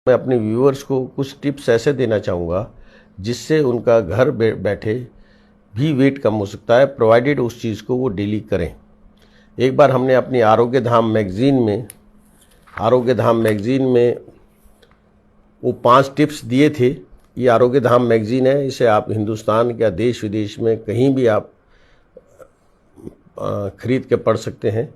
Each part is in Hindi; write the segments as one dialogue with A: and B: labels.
A: मैं अपने व्यूअर्स को कुछ टिप्स ऐसे देना चाहूँगा जिससे उनका घर बैठे भी वेट कम हो सकता है, प्रोवाइडेड उस चीज़ को वो डेली करें। एक बार हमने अपनी आरोग्य धाम मैगज़ीन में वो 5 टिप्स दिए थे। ये आरोग्य धाम मैगज़ीन है, इसे आप हिंदुस्तान या देश विदेश में कहीं भी आप खरीद के पढ़ सकते हैं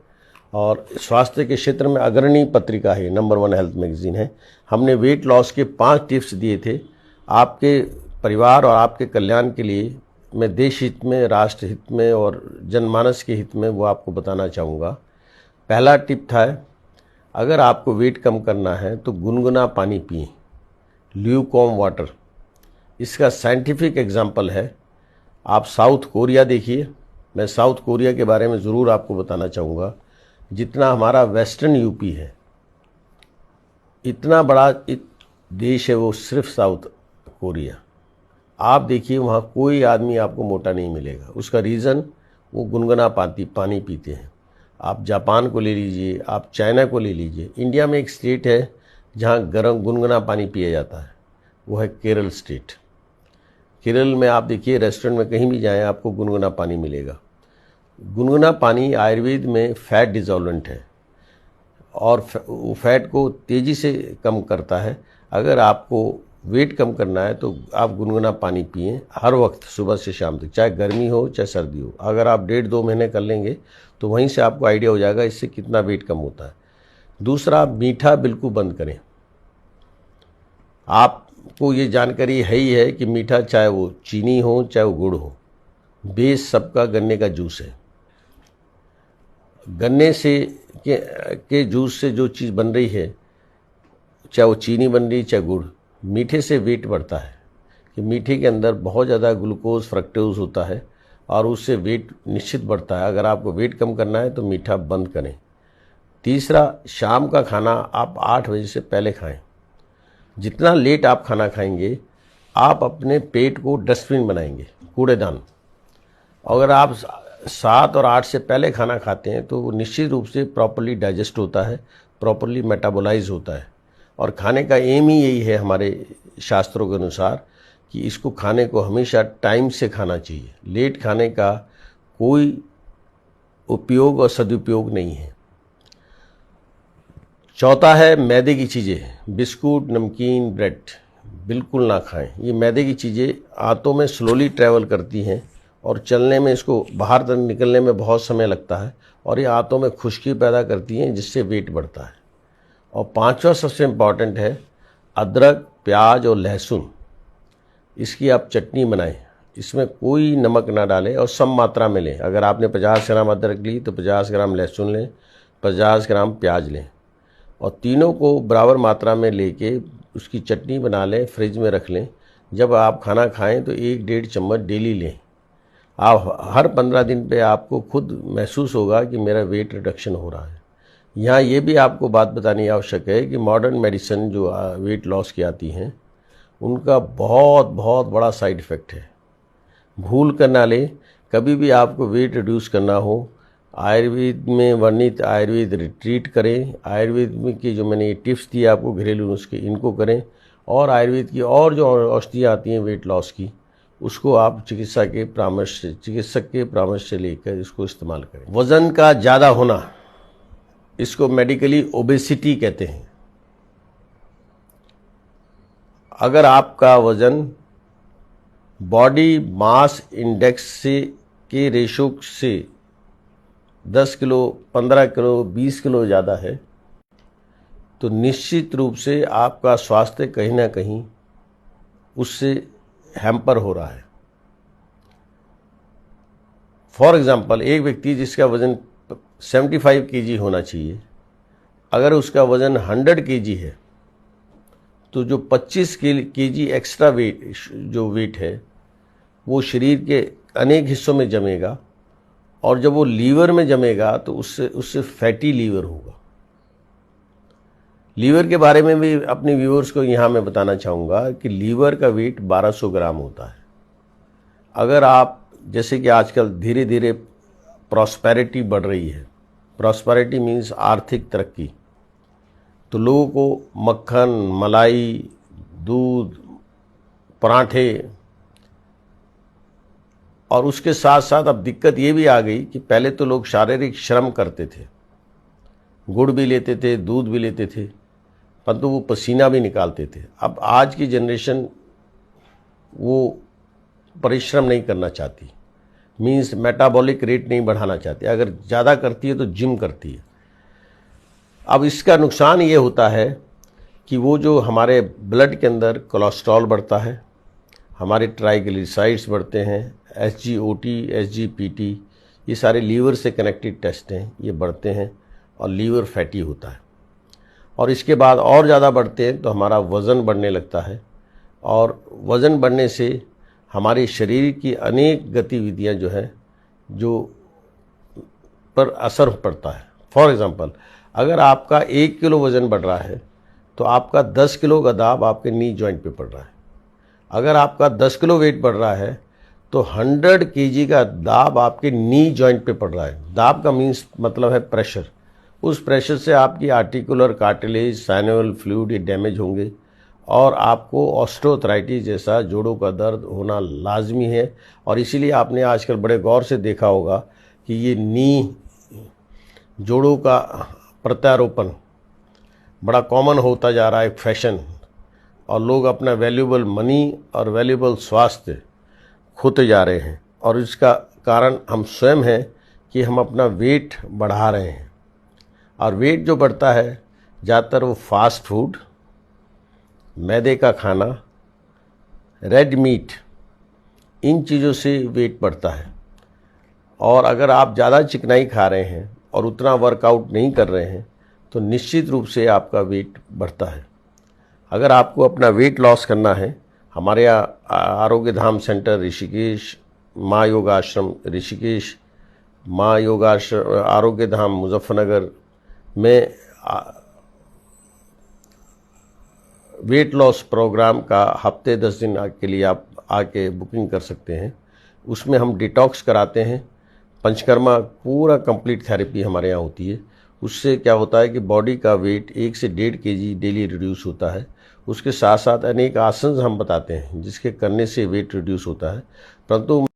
A: और स्वास्थ्य के क्षेत्र में अग्रणी पत्रिका है, नंबर 1 हेल्थ मैगज़ीन है। हमने वेट लॉस के 5 टिप्स दिए थे आपके परिवार और आपके कल्याण के लिए। मैं देश हित में, राष्ट्र हित में और जनमानस के हित में वो आपको बताना चाहूँगा। पहला टिप था, अगर आपको वेट कम करना है तो गुनगुना पानी पिएं, ल्यूकॉर्म वाटर। इसका साइंटिफिक एग्जाम्पल है, आप साउथ कोरिया देखिए। मैं साउथ कोरिया के बारे में ज़रूर आपको बताना चाहूँगा। जितना हमारा वेस्टर्न यूपी है, इतना बड़ा देश है वो सिर्फ साउथ कोरिया। आप देखिए वहाँ कोई आदमी आपको मोटा नहीं मिलेगा। उसका रीज़न, वो गुनगुना पानी पीते हैं। आप जापान को ले लीजिए, आप चाइना को ले लीजिए। इंडिया में एक स्टेट है जहाँ गर्म गुनगुना पानी पिया जाता है, वो है केरल स्टेट। केरल में आप देखिए रेस्टोरेंट में कहीं भी जाएं आपको गुनगुना पानी मिलेगा। गुनगुना पानी आयुर्वेद में फैट डिसॉल्वेंट है और फैट को तेज़ी से कम करता है। अगर आपको वेट कम करना है तो आप गुनगुना पानी पिएं हर वक्त, सुबह से शाम तक, चाहे गर्मी हो चाहे सर्दी हो। अगर आप 1.5-2 महीने कर लेंगे तो वहीं से आपको आइडिया हो जाएगा इससे कितना वेट कम होता है। दूसरा, मीठा बिल्कुल बंद करें। आपको ये जानकारी है ही है कि मीठा, चाहे वो चीनी हो चाहे वो गुड़ हो, बेस सबका गन्ने का जूस है। गन्ने से के जूस से जो चीज़ बन रही है, चाहे वो चीनी बन रही चाहे गुड़, मीठे से वेट बढ़ता है कि मीठे के अंदर बहुत ज़्यादा ग्लूकोज, फ्रक्टोज होता है और उससे वेट निश्चित बढ़ता है। अगर आपको वेट कम करना है तो मीठा बंद करें। तीसरा, शाम का खाना आप 8 बजे से पहले खाएं। जितना लेट आप खाना खाएंगे, आप अपने पेट को डस्टबिन बनाएंगे, कूड़ेदान। अगर आप 7 और 8 से पहले खाना खाते हैं तो वो निश्चित रूप से प्रॉपर्ली डाइजेस्ट होता है, प्रॉपर्ली मेटाबोलाइज होता है। और खाने का एम ही यही है हमारे शास्त्रों के अनुसार कि इसको खाने को हमेशा टाइम से खाना चाहिए। लेट खाने का कोई उपयोग और सदुपयोग नहीं है। चौथा है, मैदे की चीज़ें, बिस्कुट, नमकीन, ब्रेड बिल्कुल ना खाएं। ये मैदे की चीज़ें आंतों में स्लोली ट्रैवल करती हैं और चलने में, इसको बाहर तक निकलने में बहुत समय लगता है और ये आंतों में खुश्की पैदा करती हैं जिससे वेट बढ़ता है। और 5वां सबसे इम्पॉर्टेंट है, अदरक, प्याज और लहसुन, इसकी आप चटनी बनाएं। इसमें कोई नमक ना डालें और सम मात्रा में लें। अगर आपने 50 ग्राम अदरक ली तो 50 ग्राम लहसुन लें, 50 ग्राम प्याज लें और तीनों को बराबर मात्रा में लेके उसकी चटनी बना लें, फ्रिज में रख लें। जब आप खाना खाएं तो 1-1.5 चम्मच डेली लें। आप हर 15 दिन पे आपको खुद महसूस होगा कि मेरा वेट रिडक्शन हो रहा है। यहाँ ये भी आपको बात बतानी आवश्यक है कि मॉडर्न मेडिसिन जो वेट लॉस की आती हैं, उनका बहुत बहुत बड़ा साइड इफ़ेक्ट है। भूल कर ना लें। कभी भी आपको वेट रिड्यूस करना हो, आयुर्वेद में वर्णित आयुर्वेद रिट्रीट करें। आयुर्वेद में की जो मैंने ये टिप्स दिए आपको घरेलू नुस्खे, इनको करें। और आयुर्वेद की और जो औषधियाँ आती हैं वेट लॉस की, उसको आप चिकित्सक के परामर्श से लेकर इसको इस्तेमाल करें। वज़न का ज़्यादा होना, इसको मेडिकली ओबेसिटी कहते हैं। अगर आपका वज़न बॉडी मास इंडेक्स से के रेशो से 10 किलो, 15 किलो, 20 किलो ज़्यादा है तो निश्चित रूप से आपका स्वास्थ्य कहीं ना कहीं उससे हैम्पर हो रहा है। फॉर एग्जाम्पल, एक व्यक्ति जिसका वज़न 75 केजी होना चाहिए, अगर उसका वज़न 100 केजी है तो जो 25 केजी एक्स्ट्रा वेट है वो शरीर के अनेक हिस्सों में जमेगा और जब वो लीवर में जमेगा तो उससे फैटी लीवर होगा। लीवर के बारे में भी अपने व्यूअर्स को यहाँ मैं बताना चाहूँगा कि लीवर का वेट 1200 ग्राम होता है। अगर आप, जैसे कि आजकल धीरे धीरे प्रॉस्पेरिटी बढ़ रही है, प्रॉस्पेरिटी मीन्स आर्थिक तरक्की, तो लोगों को मक्खन, मलाई, दूध, पराठे, और उसके साथ साथ अब दिक्कत ये भी आ गई कि पहले तो लोग शारीरिक श्रम करते थे, गुड़ भी लेते थे, दूध भी लेते थे, परंतु वो पसीना भी निकालते थे। अब आज की जनरेशन वो परिश्रम नहीं करना चाहती, मीन्स मेटाबॉलिक रेट नहीं बढ़ाना चाहती, अगर ज़्यादा करती है तो जिम करती है। अब इसका नुकसान ये होता है कि वो जो हमारे ब्लड के अंदर कोलेस्ट्रॉल बढ़ता है, हमारे ट्राइग्लिसराइड्स बढ़ते हैं, SGOT, SGPT, ये सारे लीवर से कनेक्टेड टेस्ट हैं, ये बढ़ते हैं और लीवर फैटी होता है। और इसके बाद और ज़्यादा बढ़ते हैं तो हमारा वज़न बढ़ने लगता है, और वज़न बढ़ने से हमारे शरीर की अनेक गतिविधियां जो है जो पर असर पड़ता है। फॉर एग्ज़ाम्पल, अगर आपका 1 किलो वज़न बढ़ रहा है तो आपका 10 किलो का दाब आपके नी जॉइंट पे पड़ रहा है। अगर आपका 10 किलो वेट बढ़ रहा है तो 100 kg का दाब आपके नी जॉइंट पे पड़ रहा है। दाब का मीन्स मतलब है प्रेशर। उस प्रेशर से आपकी आर्टिकुलर कार्टिलेज, साइनोवियल फ्लूइड ये डैमेज होंगे और आपको ऑस्टियोआर्थराइटिस जैसा जोड़ों का दर्द होना लाजमी है। और इसीलिए आपने आजकल बड़े गौर से देखा होगा कि ये नी जोड़ों का प्रत्यारोपण बड़ा कॉमन होता जा रहा है, एक फैशन, और लोग अपना वैल्यूएबल मनी और वैल्यूएबल स्वास्थ्य खोते जा रहे हैं। और इसका कारण हम स्वयं हैं कि हम अपना वेट बढ़ा रहे हैं, और वेट जो बढ़ता है ज़्यादातर वो फास्ट फूड, मैदे का खाना, रेड मीट, इन चीज़ों से वेट बढ़ता है। और अगर आप ज़्यादा चिकनाई खा रहे हैं और उतना वर्कआउट नहीं कर रहे हैं तो निश्चित रूप से आपका वेट बढ़ता है। अगर आपको अपना वेट लॉस करना है, हमारे यहाँ आरोग्य धाम सेंटर ऋषिकेश, माँ योगाश्रम ऋषिकेश, माँ योगाश्रम आरोग्य धाम मुजफ्फरनगर में वेट लॉस प्रोग्राम का हफ्ते 10 दिन के लिए आप आके बुकिंग कर सकते हैं। उसमें हम डिटॉक्स कराते हैं, पंचकर्मा पूरा कंप्लीट थेरेपी हमारे यहाँ होती है। उससे क्या होता है कि बॉडी का वेट 1 से 1.5 kg डेली रिड्यूस होता है। उसके साथ साथ अनेक आसन हम बताते हैं जिसके करने से वेट रिड्यूस होता है। परंतु